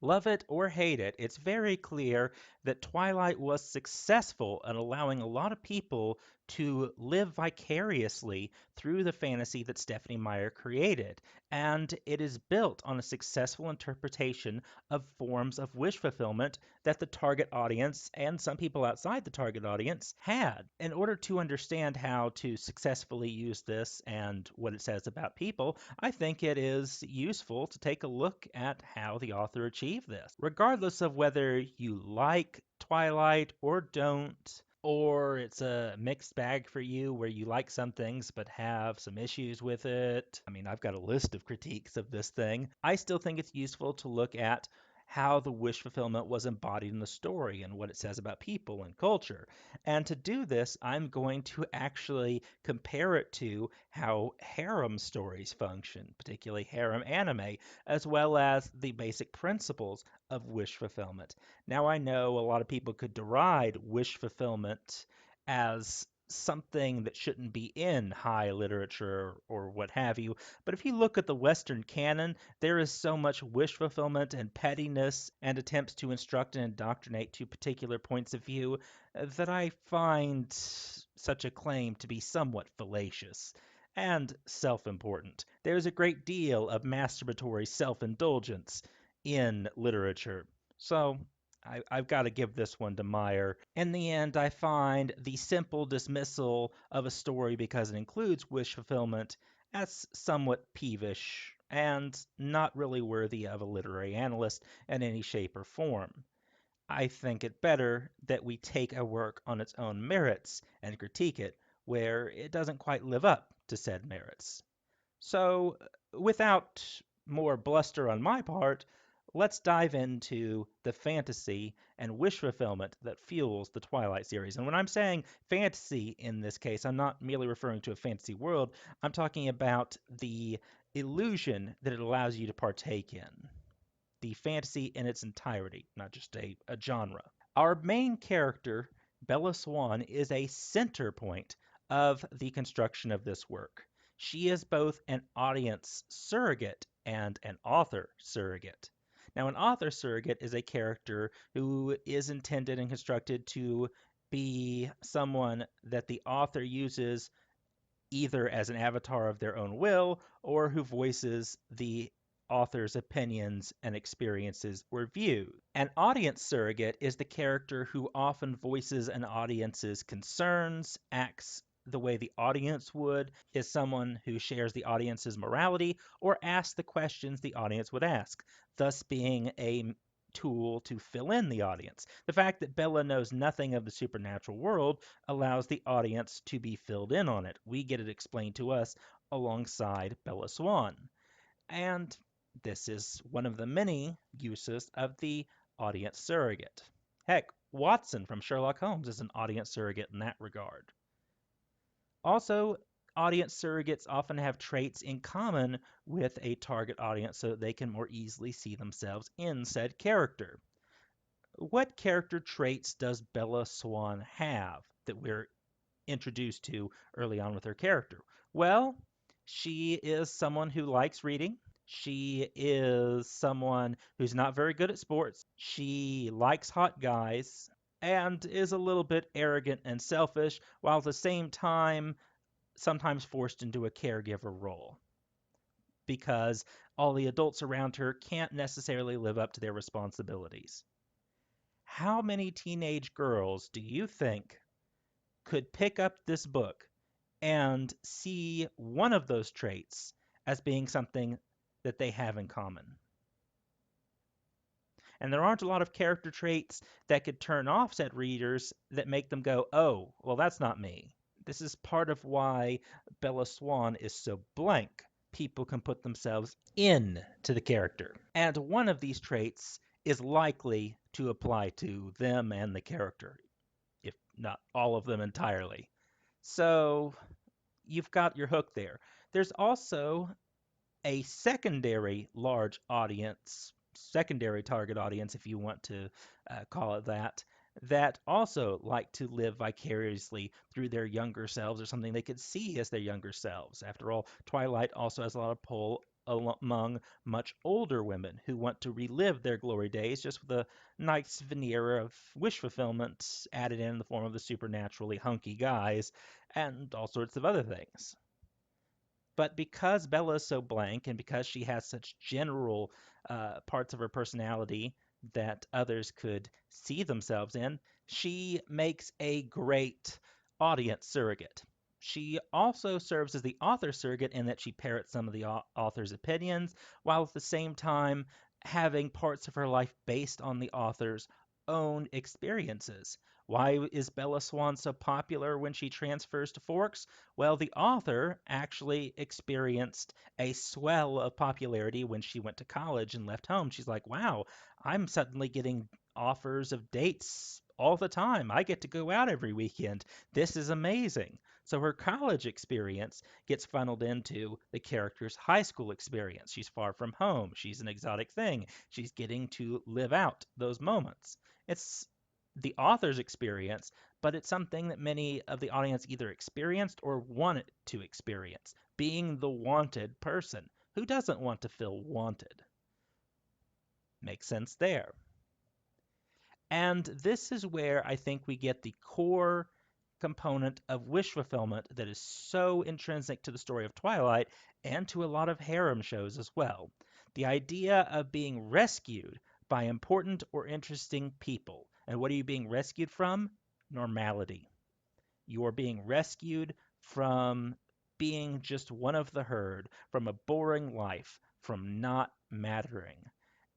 Love it or hate it, it's very clear that Twilight was successful in allowing a lot of people to live vicariously through the fantasy that Stephanie Meyer created. And it is built on a successful interpretation of forms of wish fulfillment that the target audience and some people outside the target audience had. In order to understand how to successfully use this and what it says about people, I think it is useful to take a look at how the author achieved this. Regardless of whether you like Twilight or don't, or it's a mixed bag for you where you like some things but have some issues with it. I mean, I've got a list of critiques of this thing. I still think it's useful to look at how the wish fulfillment was embodied in the story and what it says about people and culture. And to do this, I'm going to actually compare it to how harem stories function, particularly harem anime, as well as the basic principles of wish fulfillment. Now, I know a lot of people could deride wish fulfillment as something that shouldn't be in high literature or what have you. But if you look at the Western canon, there is so much wish fulfillment and pettiness and attempts to instruct and indoctrinate to particular points of view that I find such a claim to be somewhat fallacious and self important. There's a great deal of masturbatory self indulgence in literature. So I've got to give this one to Meyer. In the end, I find the simple dismissal of a story because it includes wish fulfillment as somewhat peevish and not really worthy of a literary analyst in any shape or form. I think it better that we take a work on its own merits and critique it where it doesn't quite live up to said merits. So, without more bluster on my part, let's dive into the fantasy and wish fulfillment that fuels the Twilight series. And when I'm saying fantasy in this case, I'm not merely referring to a fantasy world, I'm talking about the illusion that it allows you to partake in. The fantasy in its entirety, not just a genre. Our main character, Bella Swan, is a center point of the construction of this work. She is both an audience surrogate and an author surrogate. Now, an author surrogate is a character who is intended and constructed to be someone that the author uses either as an avatar of their own will or who voices the author's opinions and experiences or views. An audience surrogate is the character who often voices an audience's concerns, acts the way the audience would, is someone who shares the audience's morality, or asks the questions the audience would ask, thus being a tool to fill in the audience. The fact that Bella knows nothing of the supernatural world allows the audience to be filled in on it. We get it explained to us alongside Bella Swan. And this is one of the many uses of the audience surrogate. Heck, Watson from Sherlock Holmes is an audience surrogate in that regard. Also, audience surrogates often have traits in common with a target audience so that they can more easily see themselves in said character. What character traits does Bella Swan have that we're introduced to early on with her character? Well, she is someone who likes reading. She is someone who's not very good at sports. She likes hot guys and is a little bit arrogant and selfish, while at the same time sometimes forced into a caregiver role because all the adults around her can't necessarily live up to their responsibilities. How many teenage girls do you think could pick up this book and see one of those traits as being something that they have in common? And there aren't a lot of character traits that could turn off said readers that make them go, oh, well, that's not me. This is part of why Bella Swan is so blank. People can put themselves in to the character. And one of these traits is likely to apply to them and the character, if not all of them entirely. So you've got your hook there. There's also a secondary large audience, secondary target audience, if you want to call it that, that also like to live vicariously through their younger selves or something they could see as their younger selves. After all, Twilight also has a lot of pull among much older women who want to relive their glory days just with a nice veneer of wish fulfillment added in the form of the supernaturally hunky guys and all sorts of other things. But because Bella is so blank and because she has such general parts of her personality that others could see themselves in, she makes a great audience surrogate. She also serves as the author surrogate in that she parrots some of the author's opinions, while at the same time having parts of her life based on the author's own experiences. Why is Bella Swan so popular when she transfers to Forks? Well, the author actually experienced a swell of popularity when she went to college and left home. She's like, wow, I'm suddenly getting offers of dates all the time. I get to go out every weekend. This is amazing. So her college experience gets funneled into the character's high school experience. She's far from home. She's an exotic thing. She's getting to live out those moments. It's the author's experience, but it's something that many of the audience either experienced or wanted to experience, being the wanted person. Who doesn't want to feel wanted? Makes sense there. And this is where I think we get the core component of wish fulfillment that is so intrinsic to the story of Twilight and to a lot of harem shows as well. The idea of being rescued by important or interesting people. And what are you being rescued from? Normality. You are being rescued from being just one of the herd, from a boring life, from not mattering.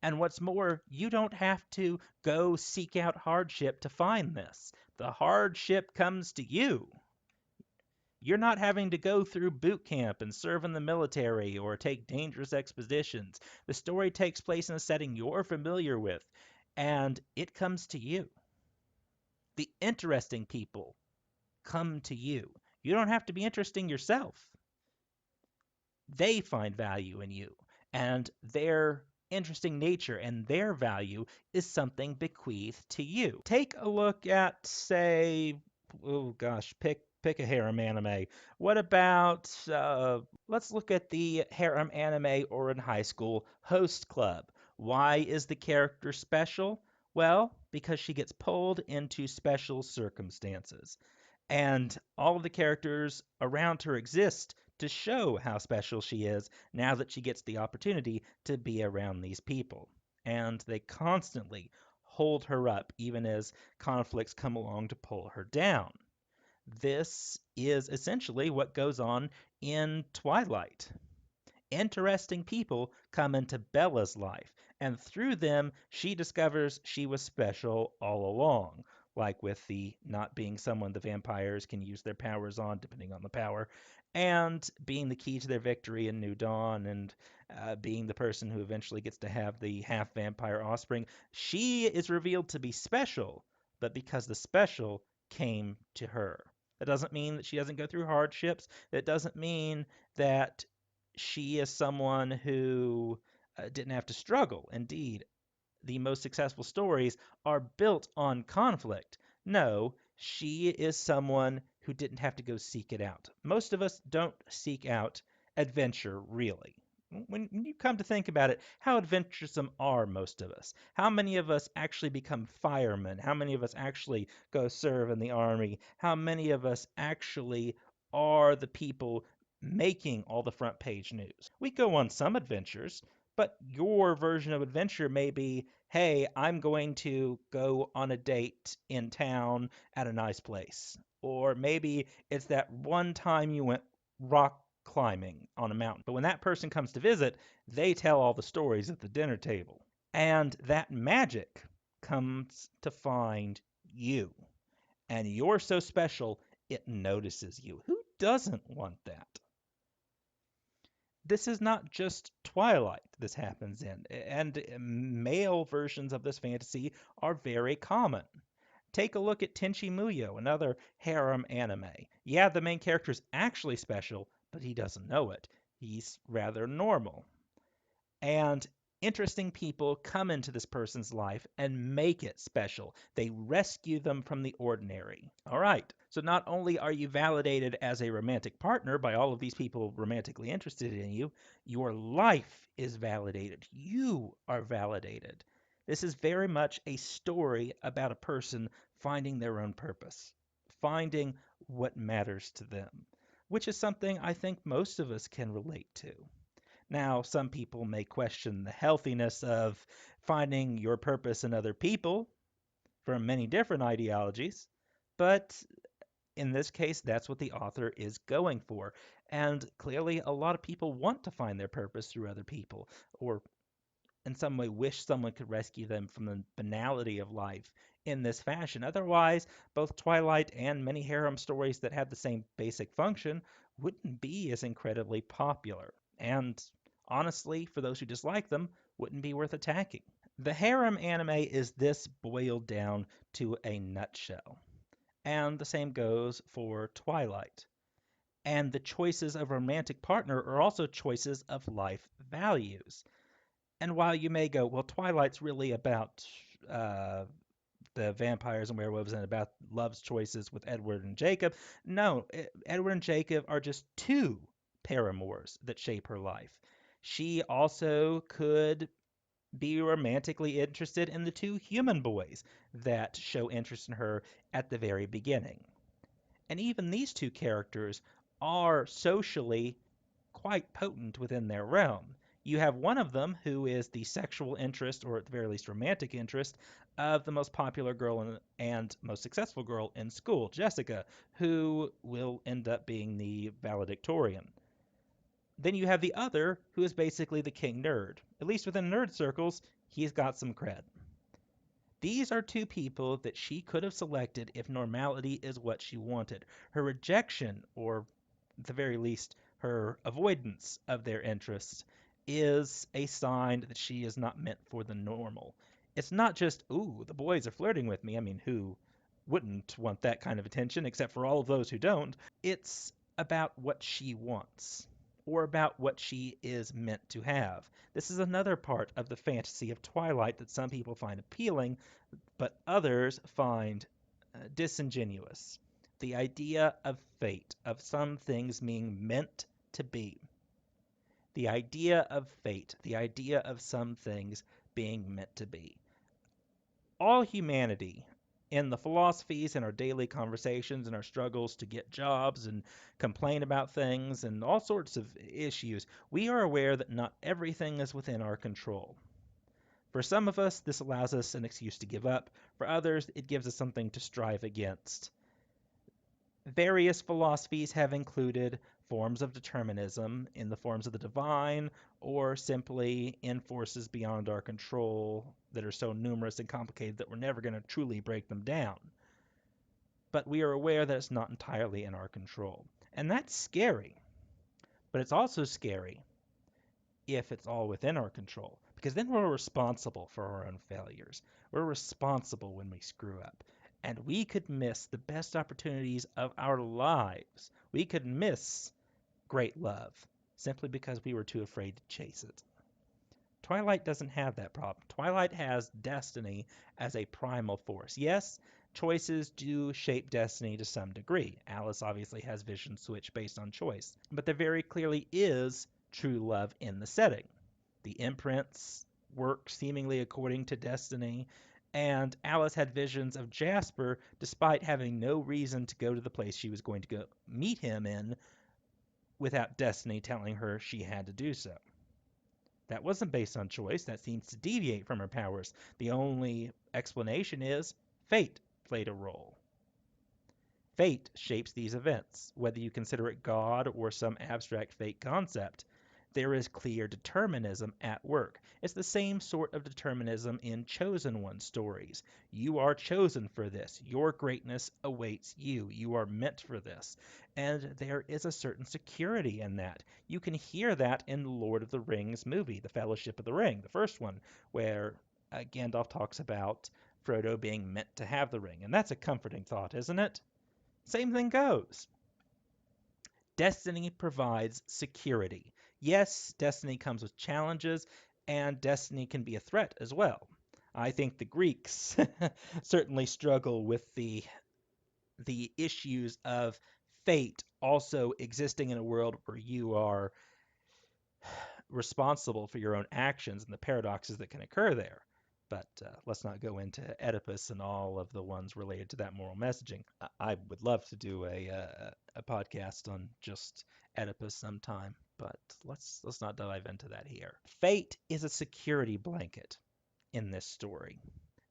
And what's more, you don't have to go seek out hardship to find this. The hardship comes to you. You're not having to go through boot camp and serve in the military or take dangerous expeditions. The story takes place in a setting you're familiar with, and it comes to you. The interesting people come to you. You don't have to be interesting yourself. They find value in you, and their interesting nature and their value is something bequeathed to you. Take a look at, say, oh gosh, pick a harem anime. What about let's look at the harem anime or in high school host club. Why is the character special? Well, because she gets pulled into special circumstances. And all of the characters around her exist to show how special she is now that she gets the opportunity to be around these people. And they constantly hold her up, even as conflicts come along to pull her down. This is essentially what goes on in Twilight. Interesting people come into Bella's life, and through them, she discovers she was special all along. Like with the not being someone the vampires can use their powers on, depending on the power, and being the key to their victory in New Dawn, and being the person who eventually gets to have the half vampire offspring. She is revealed to be special, but because the special came to her. That doesn't mean that she doesn't go through hardships. That doesn't mean that she is someone who didn't have to struggle. Indeed, the most successful stories are built on conflict. No, she is someone who didn't have to go seek it out. Most of us don't seek out adventure, really. When you come to think about it, how adventuresome are most of us? How many of us actually become firemen? How many of us actually go serve in the army? How many of us actually are the people making all the front page news? We go on some adventures, but your version of adventure may be, hey, I'm going to go on a date in town at a nice place. Or maybe it's that one time you went rock climbing on a mountain. But when that person comes to visit, they tell all the stories at the dinner table. And that magic comes to find you. And you're so special, it notices you. Who doesn't want that? This is not just Twilight this happens in, and male versions of this fantasy are very common. Take a look at Tenchi Muyo, another harem anime. Yeah, the main character is actually special, but he doesn't know it. He's rather normal. And Interesting people come into this person's life and make it special. They rescue them from the ordinary. All right. So not only are you validated as a romantic partner by all of these people romantically interested in you, your life is validated. You are validated. This is very much a story about a person finding their own purpose, finding what matters to them, which is something I think most of us can relate to. Now, some people may question the healthiness of finding your purpose in other people from many different ideologies, but in this case, that's what the author is going for. And clearly, a lot of people want to find their purpose through other people, or in some way wish someone could rescue them from the banality of life in this fashion. Otherwise, both Twilight and many harem stories that have the same basic function wouldn't be as incredibly popular. And honestly, for those who dislike them, wouldn't be worth attacking. The harem anime is this boiled down to a nutshell. And the same goes for Twilight. And the choices of a romantic partner are also choices of life values. And while you may go, well, Twilight's really about uh, the vampires and werewolves and about love's choices with Edward and Jacob, no, Edward and Jacob are just two paramours that shape her life. She also could be romantically interested in the two human boys that show interest in her at the very beginning. And even these two characters are socially quite potent within their realm. You have one of them who is the sexual interest, or at the very least romantic interest, of the most popular girl and most successful girl in school, Jessica, who will end up being the valedictorian. Then you have the other, who is basically the king nerd. At least within nerd circles, he's got some cred. These are two people that she could have selected if normality is what she wanted. Her rejection, or at the very least, her avoidance of their interests, is a sign that she is not meant for the normal. It's not just, ooh, the boys are flirting with me. I mean, who wouldn't want that kind of attention, except for all of those who don't? It's about what she wants, or about what she is meant to have. This is another part of the fantasy of Twilight that some people find appealing, but others find disingenuous. The idea of fate, of some things being meant to be. The idea of fate, the idea of some things being meant to be. All humanity, in the philosophies and our daily conversations and our struggles to get jobs and complain about things and all sorts of issues, we are aware that not everything is within our control. For some of us, this allows us an excuse to give up. For others, it gives us something to strive against. Various philosophies have included forms of determinism in the forms of the divine, or simply in forces beyond our control that are so numerous and complicated that we're never going to truly break them down. But we are aware that it's not entirely in our control. And that's scary. But it's also scary if it's all within our control, because then we're responsible for our own failures. We're responsible when we screw up. And we could miss the best opportunities of our lives. We could miss great love simply because we were too afraid to chase it. Twilight doesn't have that problem. Twilight has destiny as a primal force. Yes, choices do shape destiny to some degree. Alice obviously has vision switch based on choice, but there very clearly is true love in the setting. The imprints work seemingly according to destiny, and Alice had visions of Jasper despite having no reason to go to the place she was going to go meet him in without destiny telling her she had to do so. That wasn't based on choice. That seems to deviate from her powers. The only explanation is fate played a role. Fate shapes these events, whether you consider it God or some abstract fate concept. There is clear determinism at work. It's the same sort of determinism in Chosen One stories. You are chosen for this. Your greatness awaits you. You are meant for this. And there is a certain security in that. You can hear that in the Lord of the Rings movie, The Fellowship of the Ring, the first one, where Gandalf talks about Frodo being meant to have the ring. And that's a comforting thought, isn't it? Same thing goes. Destiny provides security. Yes, destiny comes with challenges, and destiny can be a threat as well. I think the Greeks certainly struggle with the issues of fate also existing in a world where you are responsible for your own actions and the paradoxes that can occur there. But let's not go into Oedipus and all of the ones related to that moral messaging. I would love to do a podcast on just Oedipus sometime, but let's not dive into that here. Fate is a security blanket in this story.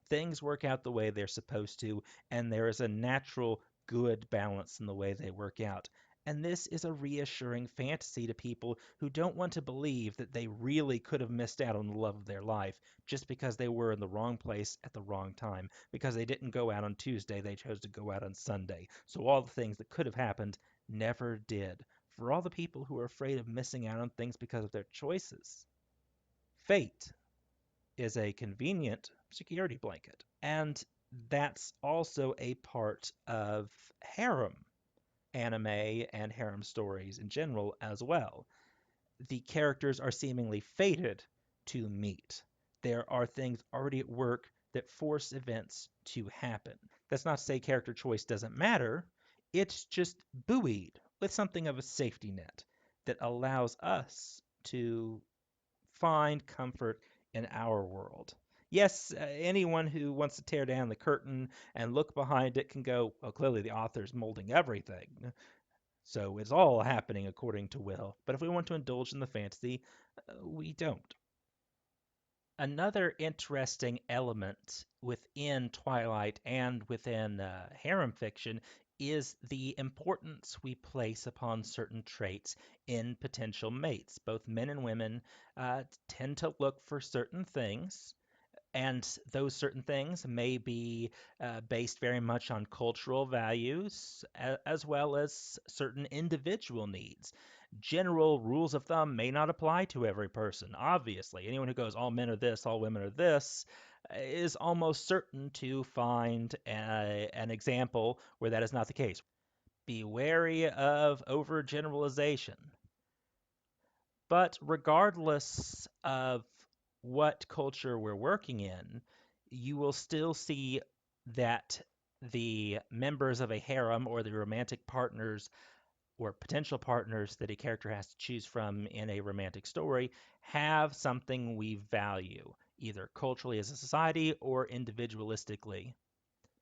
Things work out the way they're supposed to, and there is a natural good balance in the way they work out. And this is a reassuring fantasy to people who don't want to believe that they really could have missed out on the love of their life just because they were in the wrong place at the wrong time. Because they didn't go out on Tuesday, they chose to go out on Sunday. So all the things that could have happened never did. For all the people who are afraid of missing out on things because of their choices, fate is a convenient security blanket. And that's also a part of harem anime and harem stories in general as well. The characters are seemingly fated to meet. There are things already at work that force events to happen. That's not to say character choice doesn't matter, it's just buoyed with something of a safety net that allows us to find comfort in our world. Yes, anyone who wants to tear down the curtain and look behind it can go, well, clearly the author's molding everything. So it's all happening according to will. But if we want to indulge in the fantasy, we don't. Another interesting element within Twilight and within harem fiction is the importance we place upon certain traits in potential mates. Both men and women tend to look for certain things, and those certain things may be based very much on cultural values as well as certain individual needs. General rules of thumb may not apply to every person, obviously. Anyone who goes, all men are this, all women are this, is almost certain to find an example where that is not the case. Be wary of overgeneralization. But regardless of what culture we're working in, you will still see that the members of a harem or the romantic partners or potential partners that a character has to choose from in a romantic story have something we value, either culturally as a society or individualistically,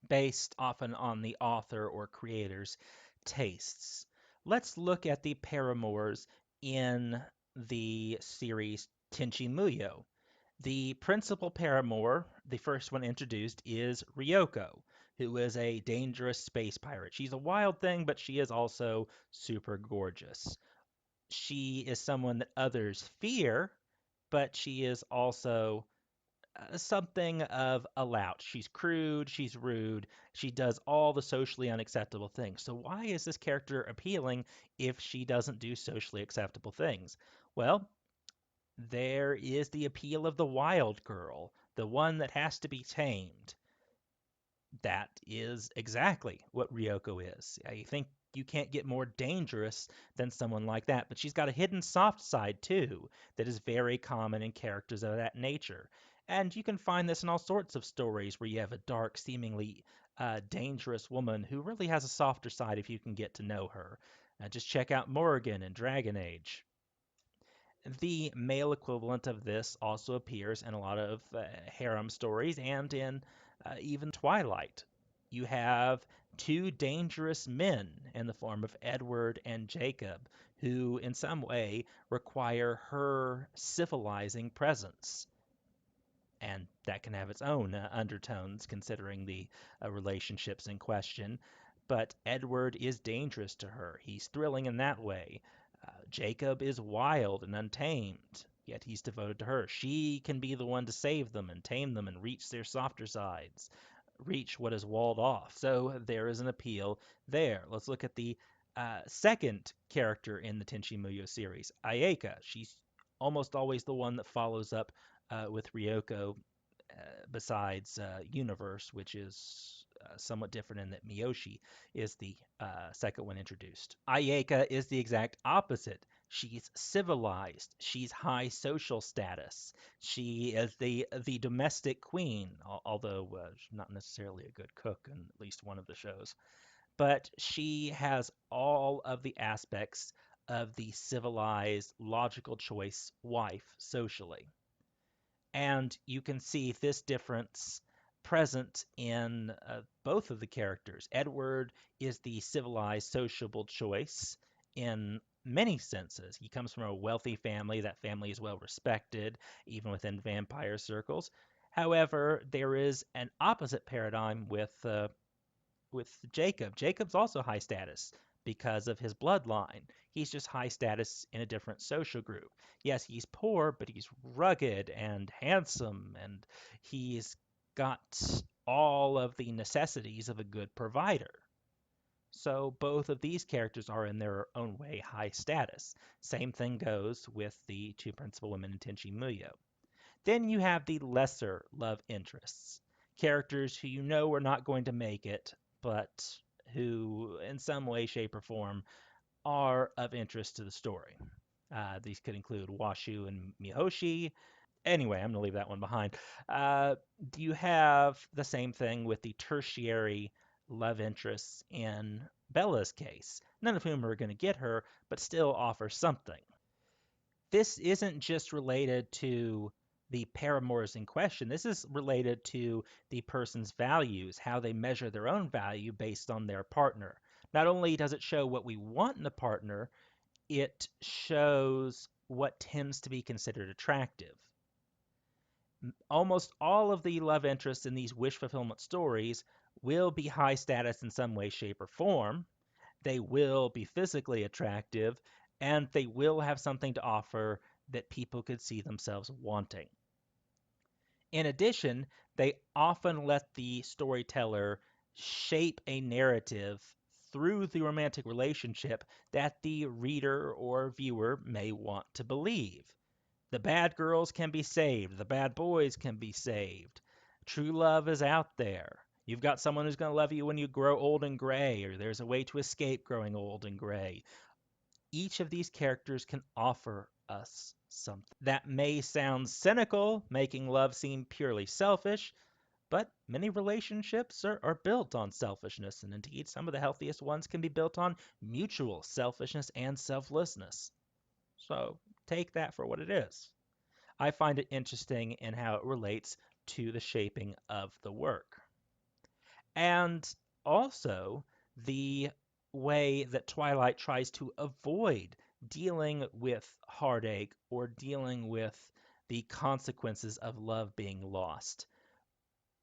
based often on the author or creator's tastes. Let's look at the paramours in the series Tenchi Muyo. The principal paramour, the first one introduced, is Ryoko, who is a dangerous space pirate. She's a wild thing, but she is also super gorgeous. She is someone that others fear, but she is also something of a lout. She's crude, she's rude, she does all the socially unacceptable things. So, why is this character appealing if she doesn't do socially acceptable things? Well, there is the appeal of the wild girl, the one that has to be tamed. That is exactly what Ryoko is. I think you can't get more dangerous than someone like that. But she's got a hidden soft side, too, that is very common in characters of that nature. And you can find this in all sorts of stories where you have a dark, seemingly dangerous woman who really has a softer side if you can get to know her. Just check out Morrigan in Dragon Age. The male equivalent of this also appears in a lot of harem stories and in even Twilight. You have two dangerous men in the form of Edward and Jacob, who in some way require her civilizing presence. And that can have its own undertones considering the relationships in question. But Edward is dangerous to her. He's thrilling in that way. Jacob is wild and untamed, yet he's devoted to her. She can be the one to save them and tame them and reach their softer sides, reach what is walled off. So there is an appeal there. Let's look at the second character in the Tenchi Muyo series, Ayeka. She's almost always the one that follows up with Ryoko, besides Universe, which is somewhat different in that Miyoshi is the second one introduced. Ayeka is the exact opposite. She's civilized. She's high social status. She is the domestic queen, although she's not necessarily a good cook in at least one of the shows. But she has all of the aspects of the civilized, logical choice wife socially. And you can see this difference present in both of the characters. Edward is the civilized, sociable choice in many senses. He comes from a wealthy family. That family is well respected, even within vampire circles. However, there is an opposite paradigm with Jacob. Jacob's also high status because of his bloodline. He's just high status in a different social group. Yes, he's poor, but he's rugged and handsome, and he's got all of the necessities of a good provider. So both of these characters are in their own way high status. Same thing goes with the two principal women in Tenchi Muyo. Then you have the lesser love interests, characters who you know are not going to make it, but who, in some way, shape, or form, are of interest to the story. These could include Washu and Mihoshi. Anyway, I'm going to leave that one behind. You have the same thing with the tertiary love interests in Bella's case, none of whom are going to get her, but still offer something. This isn't just related to the paramours in question. This is related to the person's values, how they measure their own value based on their partner. Not only does it show what we want in a partner, it shows what tends to be considered attractive. Almost all of the love interests in these wish fulfillment stories will be high status in some way, shape, or form. They will be physically attractive, and they will have something to offer that people could see themselves wanting. In addition, they often let the storyteller shape a narrative through the romantic relationship that the reader or viewer may want to believe. The bad girls can be saved, the bad boys can be saved. True love is out there. You've got someone who's going to love you when you grow old and gray, or there's a way to escape growing old and gray. Each of these characters can offer us something. That may sound cynical, making love seem purely selfish, but many relationships are built on selfishness, and indeed, some of the healthiest ones can be built on mutual selfishness and selflessness. So take that for what it is. I find it interesting in how it relates to the shaping of the work. And also the way that Twilight tries to avoid dealing with heartache or dealing with the consequences of love being lost.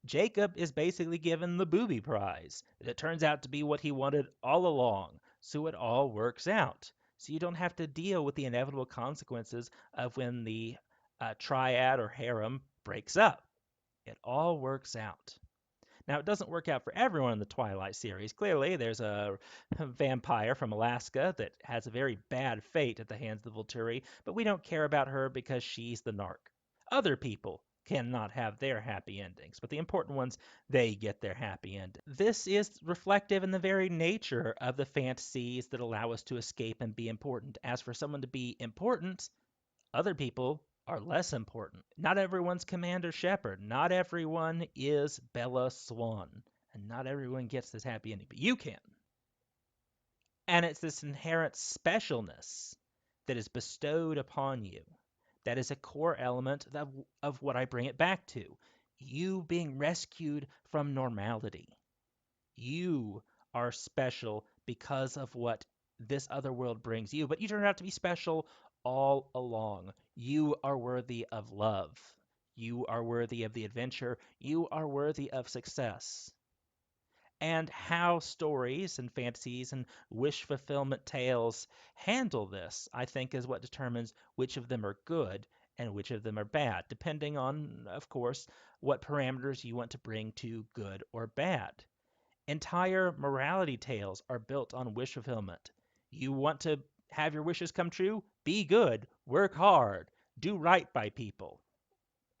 Jacob is basically given the booby prize. It turns out to be what he wanted all along, so it all works out. So you don't have to deal with the inevitable consequences of when the triad or harem breaks up. It all works out. Now, it doesn't work out for everyone in the Twilight series. Clearly, there's a vampire from Alaska that has a very bad fate at the hands of the Volturi, but we don't care about her because she's the narc. Other people cannot have their happy endings, but the important ones, they get their happy ending. This is reflective in the very nature of the fantasies that allow us to escape and be important. As for someone to be important, other people are less important. Not everyone's Commander Shepard. Not everyone is Bella Swan. And not everyone gets this happy ending, but you can. And it's this inherent specialness that is bestowed upon you that is a core element of what I bring it back to. You being rescued from normality. You are special because of what this other world brings you, but you turn out to be special all along. You are worthy of love. You are worthy of the adventure. You are worthy of success. And how stories and fantasies and wish fulfillment tales handle this, I think, is what determines which of them are good and which of them are bad, depending on, of course, what parameters you want to bring to good or bad. Entire morality tales are built on wish fulfillment. You want to have your wishes come true? Be good, work hard, do right by people.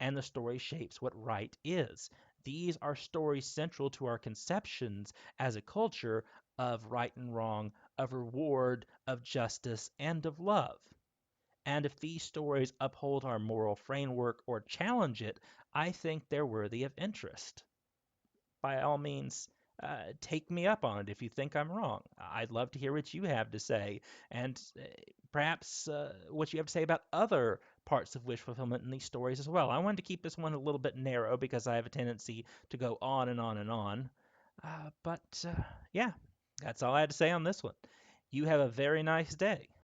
And the story shapes what right is. These are stories central to our conceptions as a culture of right and wrong, of reward, of justice, and of love. And if these stories uphold our moral framework or challenge it, I think they're worthy of interest. By all means, take me up on it if you think I'm wrong. I'd love to hear what you have to say, and perhaps what you have to say about other parts of wish fulfillment in these stories as well. I wanted to keep this one a little bit narrow because I have a tendency to go on and on and on. But yeah, that's all I had to say on this one. You have a very nice day.